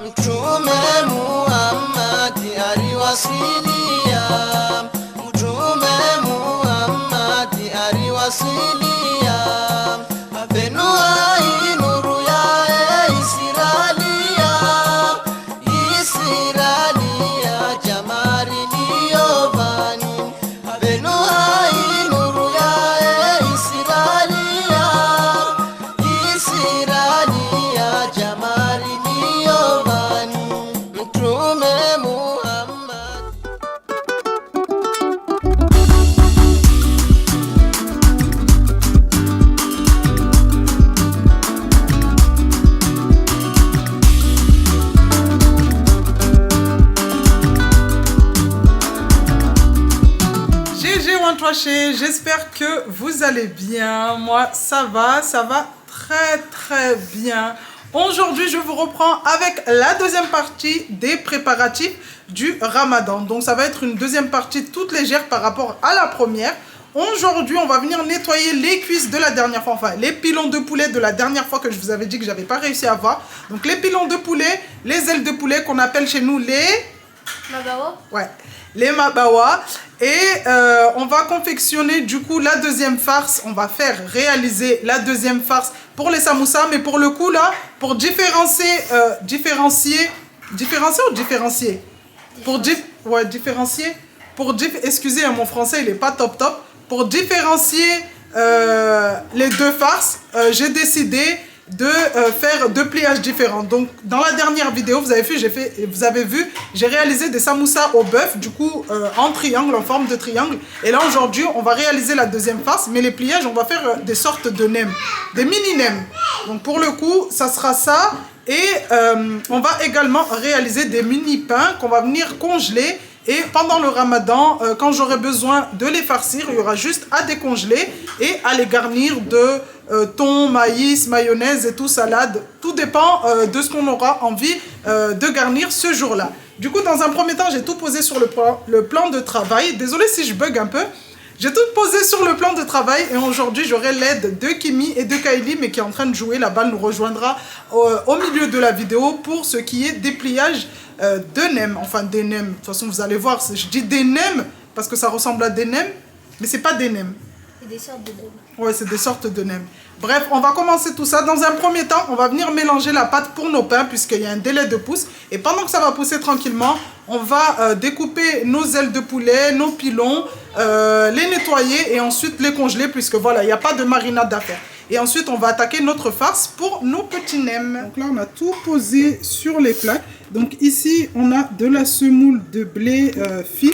Mtume Muhammad aliwasilia, Mtume Muhammad aliwasilia, abenua nuru ya Israelia, Israelia jamari liyobani, abenua nuru ya Israelia, Israelia jamari liyobani, Mtume Muhammad. GG j'espère que vous allez bien. Moi, ça va très bien. Aujourd'hui, je vous reprends avec la deuxième partie des préparatifs du Ramadan. Donc, ça va être une deuxième partie toute légère par rapport à la première. Aujourd'hui, on va venir nettoyer les cuisses de la dernière fois, enfin les pilons de poulet de la dernière fois que je vous avais dit que j'avais pas réussi à voir. Donc, les pilons de poulet, les ailes de poulet qu'on appelle chez nous les... Mabawa. Ouais, les mabawa. Et on va confectionner du coup la deuxième farce. On va faire réaliser la deuxième farce pour les samoussas. Mais pour le coup là, pour différencier excusez, hein, mon français il est pas top. Pour différencier les deux farces, j'ai décidé de faire deux pliages différents. Donc dans la dernière vidéo vous avez vu j'ai réalisé des samoussas au bœuf, du coup en triangle, en forme de triangle. Et là aujourd'hui on va réaliser la deuxième farce, mais les pliages on va faire des sortes de nems, des mini nems. Donc pour le coup ça sera ça. Et on va également réaliser des mini pains qu'on va venir congeler. Et pendant le Ramadan, quand j'aurai besoin de les farcir, il y aura juste à décongeler et à les garnir de thon, maïs, mayonnaise et tout, salade. Tout dépend de ce qu'on aura envie de garnir ce jour-là. Du coup, dans un premier temps, j'ai tout posé sur le plan de travail. Désolé si je bug un peu. J'ai tout posé sur le plan de travail et aujourd'hui, j'aurai l'aide de Kimi et de Kylie, mais qui est en train de jouer. La balle nous rejoindra au milieu de la vidéo pour ce qui est des pliages de nems, enfin des nems. De toute façon, vous allez voir, je dis des nems parce que ça ressemble à des nems, mais c'est pas des nems. C'est des sortes de nems. Ouais, c'est des sortes de nems. Bref, on va commencer tout ça. Dans un premier temps, on va venir mélanger la pâte pour nos pains puisqu'il y a un délai de pousse. Et pendant que ça va pousser tranquillement, on va découper nos ailes de poulet, nos pilons, les nettoyer et ensuite les congeler puisque voilà, il n'y a pas de marinade à faire. Et ensuite, on va attaquer notre farce pour nos petits nems. Donc là, on a tout posé sur les plaques. Donc ici, on a de la semoule de blé fine.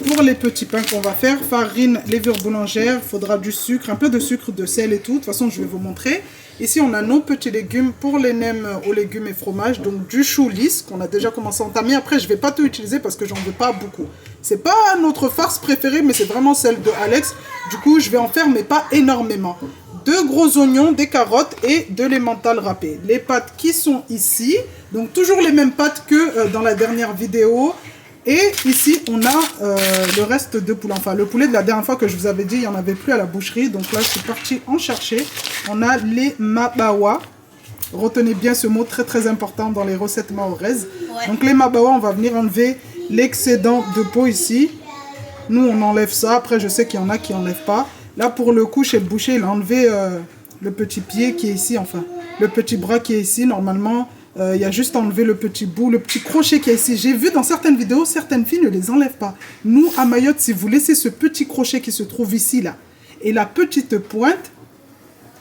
Pour les petits pains qu'on va faire, farine, levure boulangère, il faudra du sucre, un peu de sucre, de sel et tout. De toute façon, je vais vous montrer. Ici, on a nos petits légumes pour les nems aux légumes et fromage. Donc, du chou lisse qu'on a déjà commencé à entamer. Après, je ne vais pas tout utiliser parce que j'en veux pas beaucoup. C'est pas notre farce préférée, mais c'est vraiment celle de Alex. Du coup, je vais en faire, mais pas énormément. 2 gros oignons, des carottes et de l'emmental râpé. Les pâtes qui sont ici. Donc, toujours les mêmes pâtes que dans la dernière vidéo. Et ici, on a le reste de poulet. Enfin, le poulet de la dernière fois que je vous avais dit, il n'y en avait plus à la boucherie. Donc là, je suis partie en chercher. On a les mabawa. Retenez bien ce mot très important dans les recettes maoraises. Ouais. Donc les mabawa, on va venir enlever l'excédent de peau ici. Nous, on enlève ça. Après, je sais qu'il y en a qui n'enlèvent pas. Là, pour le coup, chez le boucher, il a enlevé le petit pied qui est ici. Enfin, le petit bras qui est ici. Normalement... il y a juste à enlever le petit bout, le petit crochet qui est ici. J'ai vu dans certaines vidéos, certaines filles ne les enlèvent pas. Nous, à Mayotte, si vous laissez ce petit crochet qui se trouve ici, là, et la petite pointe,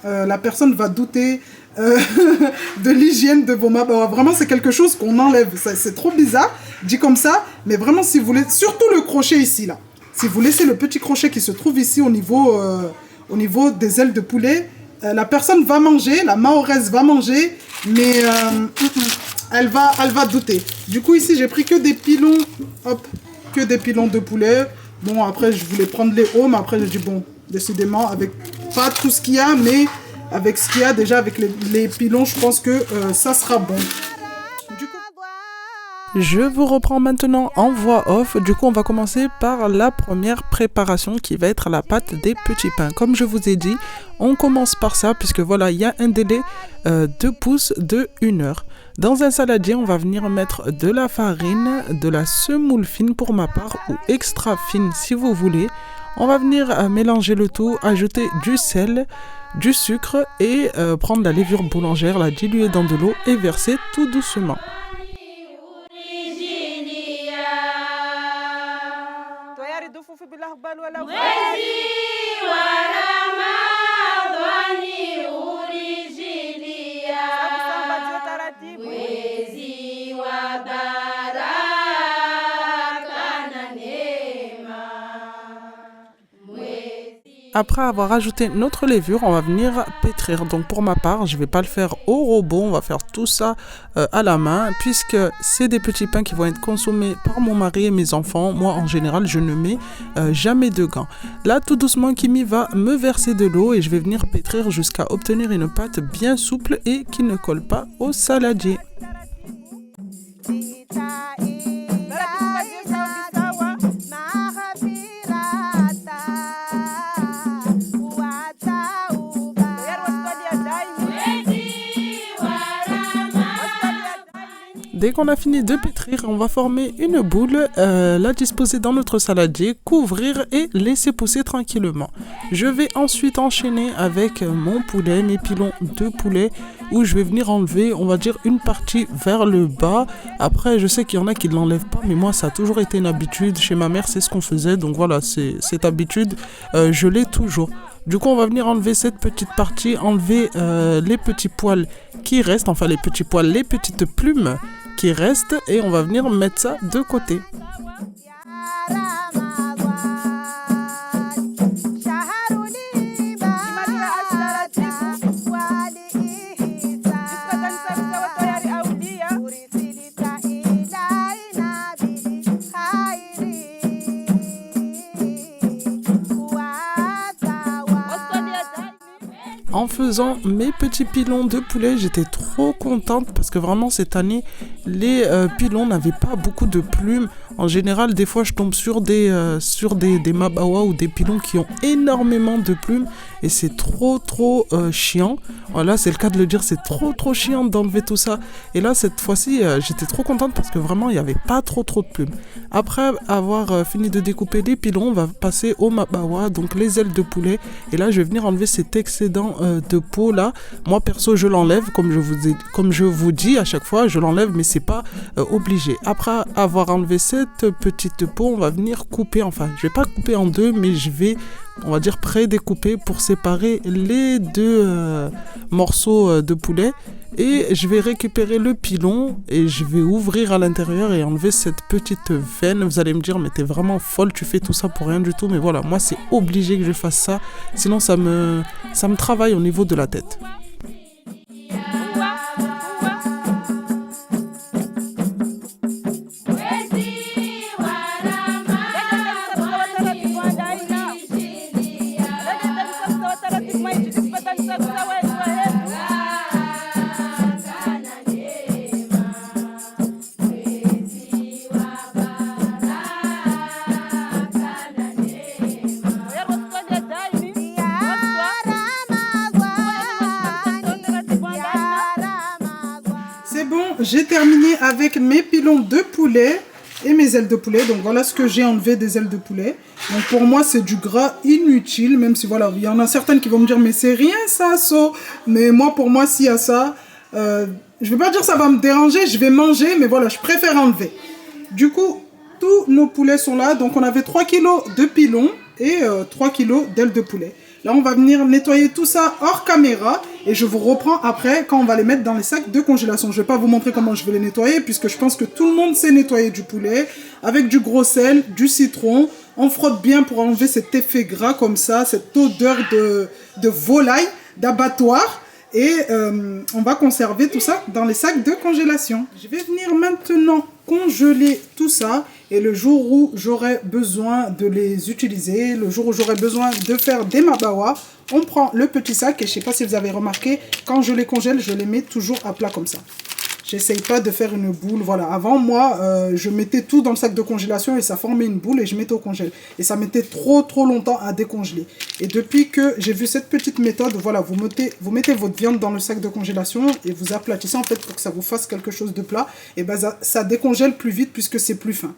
la personne va douter de l'hygiène de vos mains. Vraiment, c'est quelque chose qu'on enlève. C'est trop bizarre, dit comme ça. Mais vraiment, si vous voulez, surtout le crochet ici, là. Si vous laissez le petit crochet qui se trouve ici au niveau des ailes de poulet, la personne va manger, la mahoraise va manger, mais elle va douter. Du coup, ici, j'ai pris que des pilons, hop, que des pilons de poulet. Bon, après, je voulais prendre les hauts, mais après, j'ai dit, bon, décidément, avec pas tout ce qu'il y a, mais avec ce qu'il y a, déjà, avec les pilons, je pense que ça sera bon. Du coup... Je vous reprends maintenant en voix off. Du coup, on va commencer par la première préparation qui va être la pâte des petits pains. Comme je vous ai dit, on commence par ça puisque voilà, il y a un délai de pouce de 1 heure. Dans un saladier, on va venir mettre de la farine, de la semoule fine pour ma part ou extra fine si vous voulez. On va venir mélanger le tout, ajouter du sel, du sucre et prendre la levure boulangère, la diluer dans de l'eau et verser tout doucement. Après avoir ajouté notre levure, on va venir pétrir. Donc pour ma part, je ne vais pas le faire au robot, on va faire tout ça à la main, puisque c'est des petits pains qui vont être consommés par mon mari et mes enfants. Moi, en général, je ne mets jamais de gants. Là, tout doucement, Kimi va me verser de l'eau et je vais venir pétrir jusqu'à obtenir une pâte bien souple et qui ne colle pas au saladier. Dès qu'on a fini de pétrir, on va former une boule, la disposer dans notre saladier, couvrir et laisser pousser tranquillement. Je vais ensuite enchaîner avec mon poulet, mes pilons de poulet, où je vais venir enlever, on va dire, une partie vers le bas. Après, je sais qu'il y en a qui ne l'enlèvent pas, mais moi, ça a toujours été une habitude. Chez ma mère, c'est ce qu'on faisait, donc voilà, c'est cette habitude, je l'ai toujours. Du coup, on va venir enlever cette petite partie, enlever les petits poils qui restent, enfin les petits poils, les petites plumes qui restent et on va venir mettre ça de côté. En faisant mes petits pilons de poulet, j'étais trop contente parce que vraiment cette année, les pilons n'avaient pas beaucoup de plumes. En général, des fois, je tombe sur des mabawa ou des pilons qui ont énormément de plumes et c'est trop chiant. Voilà, c'est le cas de le dire, c'est trop chiant d'enlever tout ça. Et là, cette fois-ci, j'étais trop contente parce que vraiment, il n'y avait pas trop de plumes. Après avoir fini de découper les pilons, on va passer au mabawa, donc les ailes de poulet. Et là, je vais venir enlever cet excédent de peau là. Moi, perso, je l'enlève, comme je vous dis à chaque fois, je l'enlève, mais c'est pas obligé. Après avoir enlevé cette petite peau, on va venir couper, enfin, je vais pas couper en deux, mais je vais, on va dire, pré-découper pour séparer les deux morceaux de poulet. Et je vais récupérer le pilon et je vais ouvrir à l'intérieur et enlever cette petite veine. Vous allez me dire, mais t'es vraiment folle, tu fais tout ça pour rien du tout. Mais voilà, moi c'est obligé que je fasse ça, sinon ça me travaille au niveau de la tête. J'ai terminé avec mes pilons de poulet et mes ailes de poulet. Donc voilà ce que j'ai enlevé des ailes de poulet. Donc pour moi c'est du gras inutile, même si voilà, il y en a certaines qui vont me dire mais c'est rien ça, so. Mais moi pour moi s'il y a ça, je vais pas dire ça va me déranger, je vais manger, mais voilà, je préfère enlever. Du coup, tous nos poulets sont là. Donc on avait 3 kilos de pilons et 3 kilos d'ailes de poulet. Là, on va venir nettoyer tout ça hors caméra et je vous reprends après quand on va les mettre dans les sacs de congélation. Je ne vais pas vous montrer comment je vais les nettoyer puisque je pense que tout le monde sait nettoyer du poulet avec du gros sel, du citron. On frotte bien pour enlever cet effet gras comme ça, cette odeur de volaille, d'abattoir. Et on va conserver tout ça dans les sacs de congélation. Je vais venir maintenant congeler tout ça. Et le jour où j'aurai besoin de les utiliser, le jour où j'aurai besoin de faire des mabawa, on prend le petit sac. Et je ne sais pas si vous avez remarqué, quand je les congèle, je les mets toujours à plat comme ça. J'essaye pas de faire une boule. Voilà, avant moi, je mettais tout dans le sac de congélation et ça formait une boule et je mettais au congèle. Et ça mettait trop longtemps à décongeler. Et depuis que j'ai vu cette petite méthode, voilà, vous mettez votre viande dans le sac de congélation et vous aplatissez en fait pour que ça vous fasse quelque chose de plat. Et ben ça décongèle plus vite puisque c'est plus fin.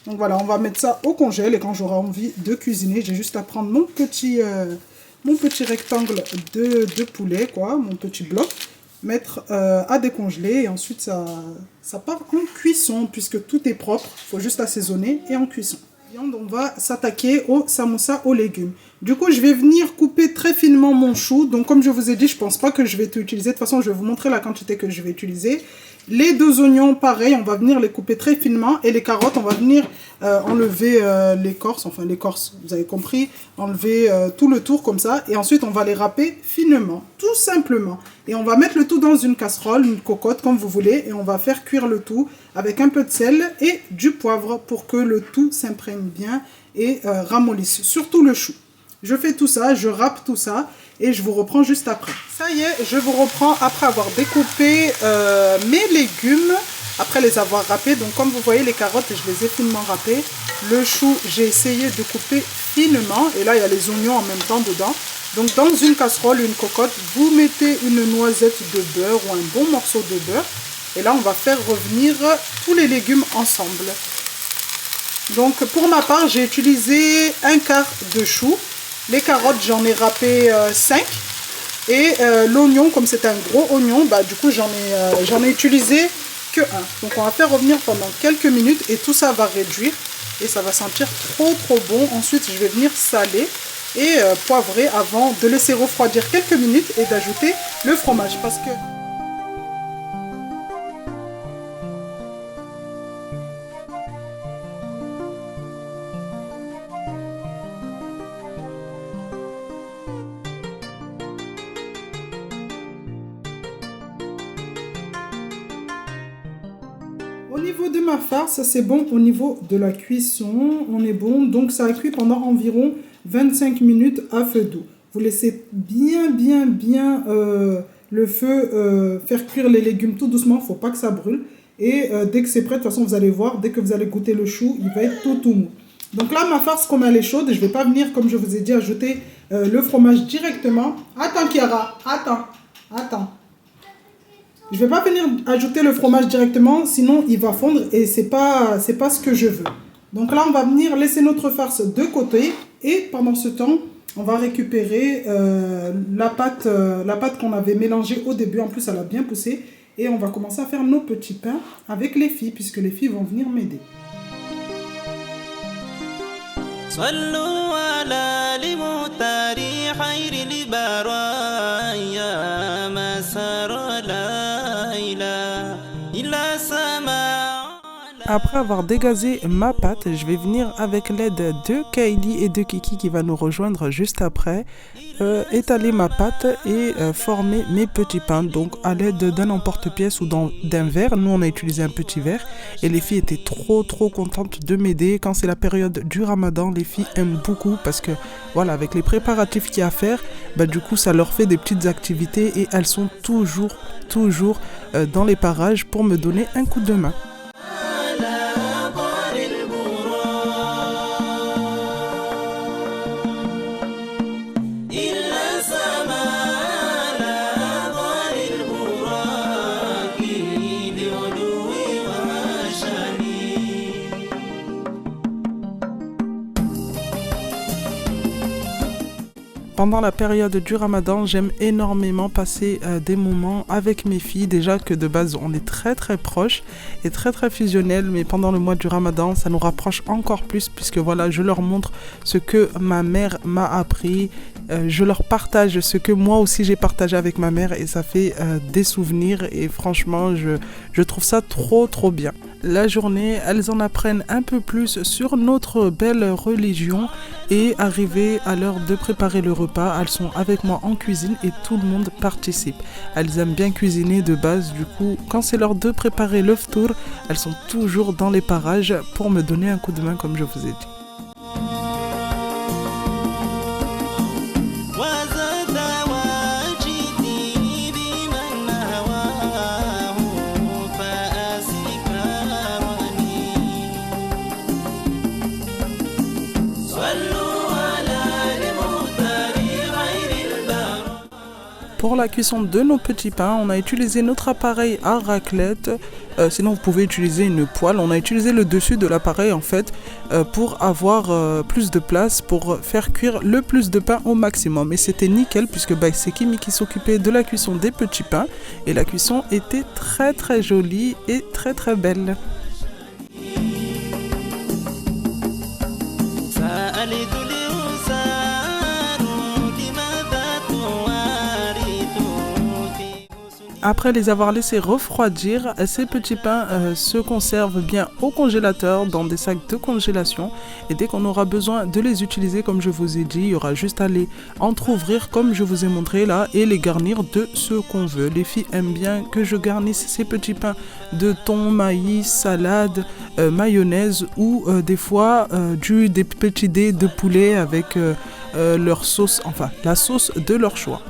Donc voilà, on va mettre ça au congèle et quand j'aurai envie de cuisiner, j'ai juste à prendre mon petit rectangle de poulet, quoi, mon petit bloc. Mettre à décongeler et ensuite ça part en cuisson puisque tout est propre, il faut juste assaisonner et en cuisson. On va s'attaquer au samoussa aux légumes. Du coup, je vais venir couper très finement mon chou. Donc, comme je vous ai dit, je pense pas que je vais tout utiliser. De toute façon, je vais vous montrer la quantité que je vais utiliser. Les 2 oignons, pareil, on va venir les couper très finement. Et les carottes, on va venir enlever l'écorce, enfin l'écorce, vous avez compris. Enlever tout le tour comme ça. Et ensuite, on va les râper finement, tout simplement. Et on va mettre le tout dans une casserole, une cocotte, comme vous voulez. Et on va faire cuire le tout avec un peu de sel et du poivre pour que le tout s'imprègne bien et ramollisse. Surtout le chou. Je fais tout ça, je râpe tout ça et je vous reprends juste après. Ça y est, je vous reprends après avoir découpé mes légumes, après les avoir râpés. Donc comme vous voyez, les carottes, je les ai finement râpées. Le chou, j'ai essayé de couper finement. Et là, il y a les oignons en même temps dedans. Donc dans une casserole, une cocotte, vous mettez une noisette de beurre ou un bon morceau de beurre. Et là, on va faire revenir tous les légumes ensemble. Donc pour ma part, j'ai utilisé un quart de chou. Les carottes, j'en ai râpé 5. Et l'oignon, comme c'est un gros oignon, bah, du coup, j'en ai utilisé que 1. Donc on va faire revenir pendant quelques minutes et tout ça va réduire. Et ça va sentir trop bon. Ensuite, je vais venir saler et poivrer avant de laisser refroidir quelques minutes et d'ajouter le fromage. Parce que... Au niveau de ma farce, c'est bon. Au niveau de la cuisson, on est bon. Donc ça a cuit pendant environ 25 minutes à feu doux. Vous laissez bien le feu faire cuire les légumes tout doucement. Il ne faut pas que ça brûle. Et dès que c'est prêt, de toute façon, vous allez voir, dès que vous allez goûter le chou, il va être tout mou. Donc là, ma farce, comme elle est chaude, je ne vais pas venir, comme je vous ai dit, ajouter le fromage directement. Attends, Kiara, attends. Je ne vais pas venir ajouter le fromage directement, sinon il va fondre et c'est pas ce que je veux. Donc là, on va venir laisser notre farce de côté et pendant ce temps, on va récupérer la pâte qu'on avait mélangée au début. En plus, elle a bien poussé et on va commencer à faire nos petits pains avec les filles puisque les filles vont venir m'aider. Après avoir dégazé ma pâte, je vais venir avec l'aide de Kylie et de Kiki qui va nous rejoindre juste après, étaler ma pâte et former mes petits pains. Donc à l'aide d'un emporte-pièce ou d'un verre. Nous on a utilisé un petit verre et les filles étaient trop contentes de m'aider. Quand c'est la période du Ramadan, les filles aiment beaucoup parce que voilà, avec les préparatifs qu'il y a à faire, bah, du coup ça leur fait des petites activités et elles sont toujours dans les parages pour me donner un coup de main. Pendant la période du Ramadan, j'aime énormément passer des moments avec mes filles. Déjà que de base, on est très proches et très fusionnels. Mais pendant le mois du Ramadan, ça nous rapproche encore plus puisque voilà, je leur montre ce que ma mère m'a appris. Je leur partage ce que moi aussi j'ai partagé avec ma mère et ça fait des souvenirs. Et franchement, je trouve ça trop bien. La journée, elles en apprennent un peu plus sur notre belle religion et arrivé à l'heure de préparer le repas, elles sont avec moi en cuisine et tout le monde participe. Elles aiment bien cuisiner de base, du coup, quand c'est l'heure de préparer le ftour, elles sont toujours dans les parages pour me donner un coup de main comme je vous ai dit. Pour la cuisson de nos petits pains, on a utilisé notre appareil à raclette. Sinon, vous pouvez utiliser une poêle. On a utilisé le dessus de l'appareil en fait pour avoir plus de place pour faire cuire le plus de pain au maximum. Et c'était nickel puisque c'est Kimi qui s'occupait de la cuisson des petits pains. Et la cuisson était très très jolie et très très belle. Après les avoir laissés refroidir, ces petits pains se conservent bien au congélateur dans des sacs de congélation. Et dès qu'on aura besoin de les utiliser, comme je vous ai dit, il y aura juste à les entrouvrir comme je vous ai montré là et les garnir de ce qu'on veut. Les filles aiment bien que je garnisse ces petits pains de thon, maïs, salade, mayonnaise ou des fois des petits dés de poulet avec leur sauce, enfin la sauce de leur choix.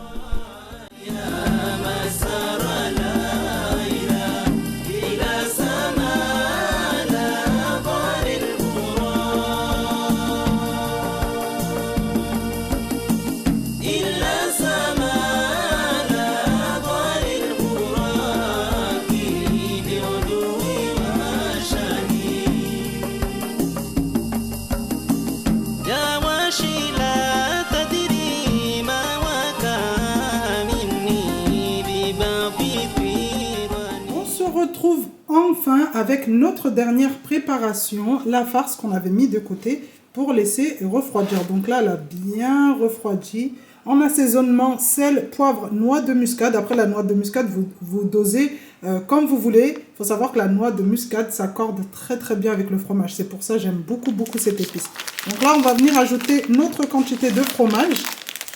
Enfin, avec notre dernière préparation, la farce qu'on avait mis de côté pour laisser refroidir. Donc là, elle a bien refroidi. En assaisonnement, sel, poivre, noix de muscade. Après la noix de muscade, vous dosez comme vous voulez. Il faut savoir que la noix de muscade s'accorde très très bien avec le fromage. C'est pour ça que j'aime beaucoup cette épice. Donc là, on va venir ajouter notre quantité de fromage.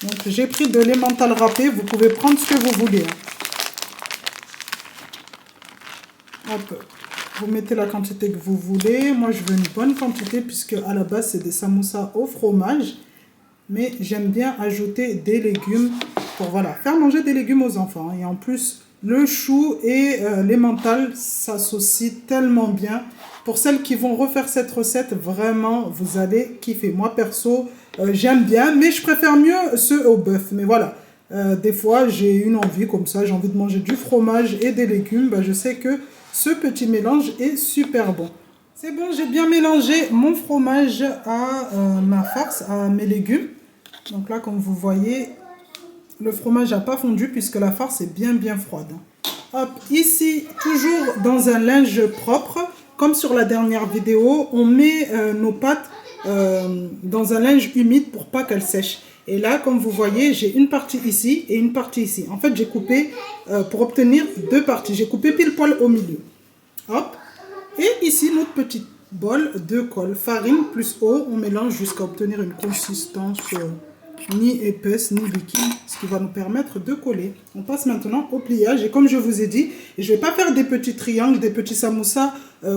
Donc j'ai pris de l'emmental râpé. Vous pouvez prendre ce que vous voulez. Hop. Vous mettez la quantité que vous voulez. Moi, je veux une bonne quantité puisque à la base, c'est des samoussas au fromage. Mais j'aime bien ajouter des légumes pour faire manger des légumes aux enfants. Et en plus, le chou et l'emmental s'associent tellement bien. Pour celles qui vont refaire cette recette, vraiment, vous allez kiffer. Moi, perso, j'aime bien, mais je préfère mieux ceux au bœuf. Mais voilà, des fois, j'ai une envie comme ça. J'ai envie de manger du fromage et des légumes. Je sais que ce petit mélange est super bon. C'est bon, j'ai bien mélangé mon fromage à ma farce, à mes légumes. Donc là, comme vous voyez, le fromage n'a pas fondu puisque la farce est bien froide. Hop, ici, toujours dans un linge propre, comme sur la dernière vidéo, on met nos pâtes dans un linge humide pour pas qu'elles sèchent. Et là, comme vous voyez, j'ai une partie ici et une partie ici. En fait, j'ai coupé pour obtenir deux parties. J'ai coupé pile poil au milieu. Hop. Et ici, notre petit bol de colle. Farine plus eau. On mélange jusqu'à obtenir une consistance ni épaisse ni liquide. Ce qui va nous permettre de coller. On passe maintenant au pliage. Et comme je vous ai dit, je ne vais pas faire des petits triangles, des petits samoussas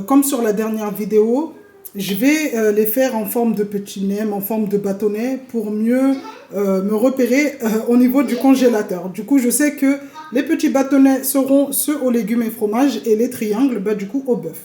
comme sur la dernière vidéo. Je vais les faire en forme de petits nems, en forme de bâtonnets pour mieux me repérer au niveau du congélateur. Du coup, je sais que les petits bâtonnets seront ceux aux légumes et fromages et les triangles, du coup, au bœuf.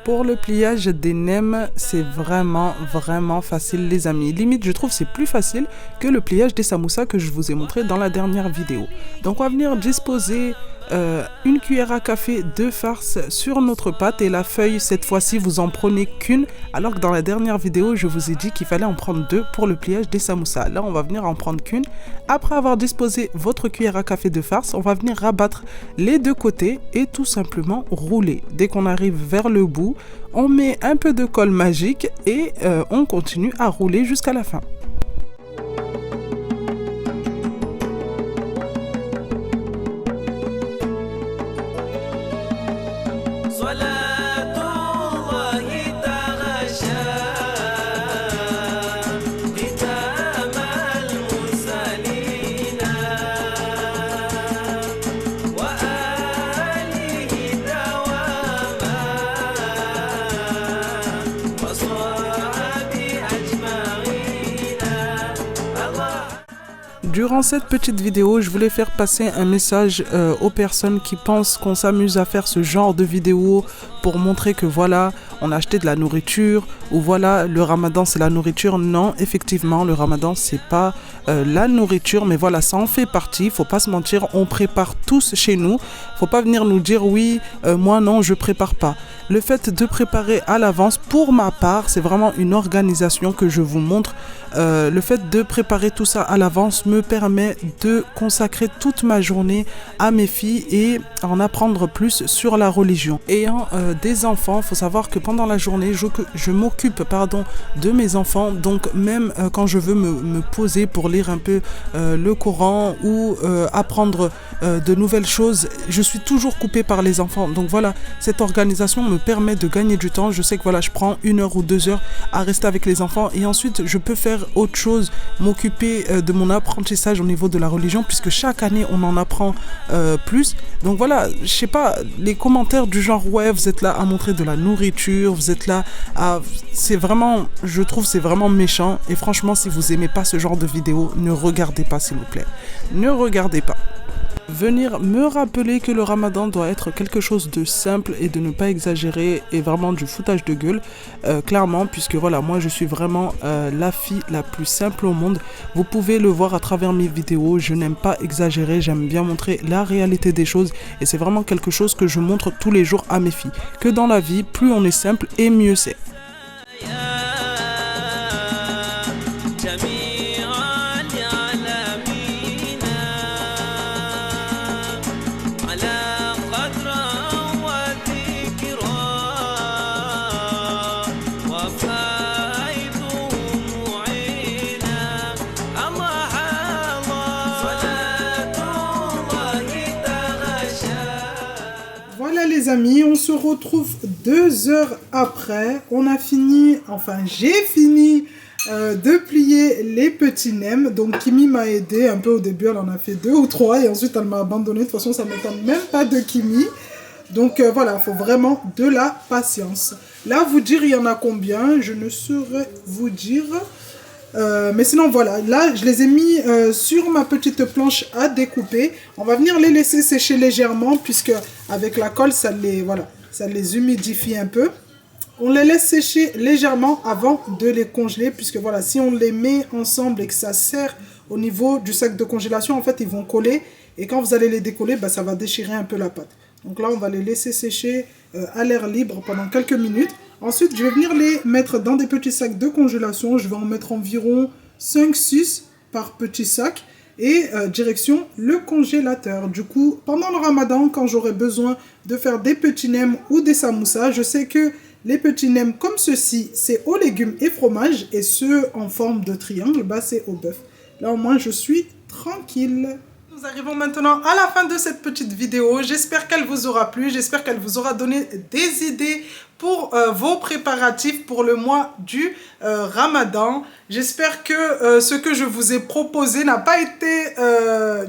Pour le pliage des nems, c'est vraiment facile les amis. Limite, je trouve c'est plus facile que le pliage des samoussas que je vous ai montré dans la dernière vidéo. Donc on va venir disposer une cuillère à café de farce sur notre pâte et la feuille, cette fois-ci, vous en prenez qu'une, alors que dans la dernière vidéo, je vous ai dit qu'il fallait en prendre deux pour le pliage des samoussas. Là, on va venir en prendre qu'une. Après avoir disposé votre cuillère à café de farce, on va venir rabattre les deux côtés et tout simplement rouler. Dès qu'on arrive vers le bout, on met un peu de colle magique et on continue à rouler jusqu'à la fin. Durant cette petite vidéo, je voulais faire passer un message aux personnes qui pensent qu'on s'amuse à faire ce genre de vidéo pour montrer que voilà, on a acheté de la nourriture ou voilà, le ramadan c'est la nourriture. Non, effectivement, le ramadan c'est pas la nourriture, mais voilà, ça en fait partie, faut pas se mentir, on prépare tous chez nous. Faut pas venir nous dire oui, moi non, je prépare pas. Le fait de préparer à l'avance, pour ma part, c'est vraiment une organisation que je vous montre. Le fait de préparer tout ça à l'avance me permet de consacrer toute ma journée à mes filles et en apprendre plus sur la religion. Ayant des enfants, faut savoir que pendant la journée, je m'occupe de mes enfants. Donc même quand je veux me poser pour lire un peu le Coran ou apprendre de nouvelles choses, je suis toujours coupée par les enfants. Donc voilà, cette organisation me permet de gagner du temps. Je sais que voilà, je prends 1 heure ou 2 heures à rester avec les enfants et ensuite je peux faire autre chose, m'occuper de mon apprentissage au niveau de la religion, puisque chaque année on en apprend plus. Donc voilà, je sais pas, les commentaires du genre ouais, vous êtes là à montrer de la nourriture, vous êtes là à... C'est vraiment, je trouve c'est vraiment méchant et franchement si vous aimez pas ce genre de vidéo, ne regardez pas s'il vous plaît. Ne regardez pas. Venir me rappeler que le ramadan doit être quelque chose de simple et de ne pas exagérer et vraiment du foutage de gueule, clairement, puisque voilà, moi je suis vraiment la fille la plus simple au monde. Vous pouvez le voir à travers mes vidéos, je n'aime pas exagérer, j'aime bien montrer la réalité des choses et c'est vraiment quelque chose que je montre tous les jours à mes filles. Que dans la vie, plus on est simple et mieux c'est. Voilà les amis, on se retrouve 2 heures après. On a fini, enfin j'ai fini de plier les petits nems. Donc Kimi m'a aidé un peu au début, elle en a fait 2 ou 3 et ensuite elle m'a abandonné. De toute façon ça ne m'étonne même pas de Kimi. Donc voilà, il faut vraiment de la patience. Là, vous dire il y en a combien, je ne saurais vous dire. Mais sinon voilà, là je les ai mis sur ma petite planche à découper. On va venir les laisser sécher légèrement puisque avec la colle ça les humidifie un peu. On les laisse sécher légèrement avant de les congeler puisque voilà, si on les met ensemble et que ça serre au niveau du sac de congélation, en fait ils vont coller et quand vous allez les décoller, bah, ça va déchirer un peu la pâte. Donc là on va les laisser sécher à l'air libre pendant quelques minutes. Ensuite, je vais venir les mettre dans des petits sacs de congélation. Je vais en mettre environ 5-6 par petit sac. Et direction le congélateur. Du coup, pendant le ramadan, quand j'aurai besoin de faire des petits nems ou des samoussas, je sais que les petits nems comme ceci, c'est aux légumes et fromage. Et ceux en forme de triangle, bah, c'est au bœuf. Là, au moins, je suis tranquille. Nous arrivons maintenant à la fin de cette petite vidéo. J'espère qu'elle vous aura plu. J'espère qu'elle vous aura donné des idées pour vos préparatifs pour le mois du Ramadan. J'espère que ce que je vous ai proposé n'a pas été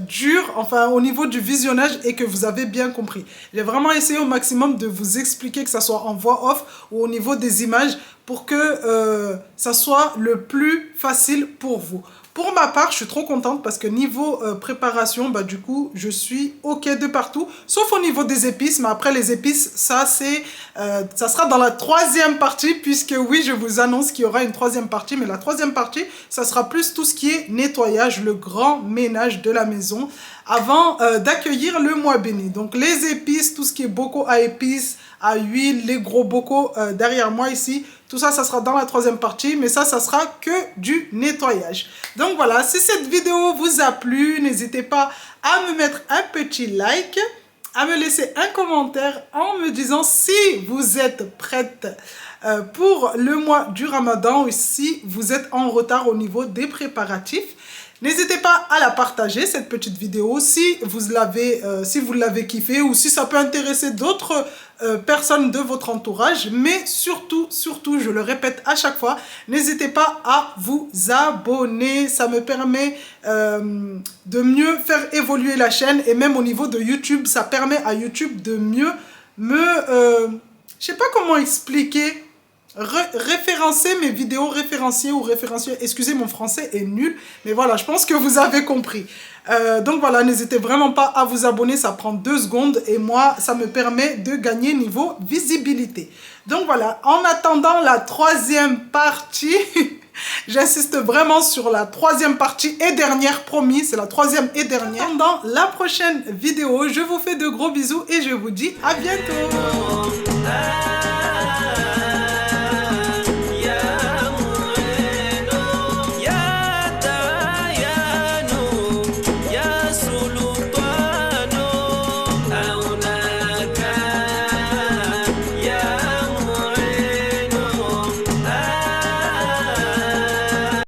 dur, enfin au niveau du visionnage et que vous avez bien compris. J'ai vraiment essayé au maximum de vous expliquer, que ça soit en voix off ou au niveau des images, pour que ça soit le plus facile pour vous. Pour ma part, je suis trop contente parce que niveau préparation, bah, du coup, je suis OK de partout. Sauf au niveau des épices. Mais après, les épices, ça sera dans la 3e partie. Puisque oui, je vous annonce qu'il y aura une 3e partie. Mais la 3e partie, ça sera plus tout ce qui est nettoyage, le grand ménage de la maison. Avant d'accueillir le mois béni. Donc les épices, tout ce qui est bocaux à épices, à huile, les gros bocaux derrière moi ici. Tout ça, ça sera dans la 3e partie, mais ça sera que du nettoyage. Donc voilà, si cette vidéo vous a plu, n'hésitez pas à me mettre un petit like, à me laisser un commentaire en me disant si vous êtes prête pour le mois du Ramadan ou si vous êtes en retard au niveau des préparatifs. N'hésitez pas à la partager, cette petite vidéo, si vous l'avez kiffé ou si ça peut intéresser d'autres personnes de votre entourage. Mais surtout, je le répète à chaque fois, n'hésitez pas à vous abonner. Ça me permet de mieux faire évoluer la chaîne et même au niveau de YouTube, ça permet à YouTube de mieux je sais pas comment expliquer. référencer mes vidéos, référencier ou référencier. Excusez, mon français est nul, mais voilà, je pense que vous avez compris. Donc voilà, n'hésitez vraiment pas à vous abonner, ça prend 2 secondes et moi, ça me permet de gagner niveau visibilité. Donc voilà, en attendant la 3e partie, j'insiste vraiment sur la 3e partie et dernière, promis, c'est la 3e et dernière. Dans la prochaine vidéo, je vous fais de gros bisous et je vous dis à bientôt.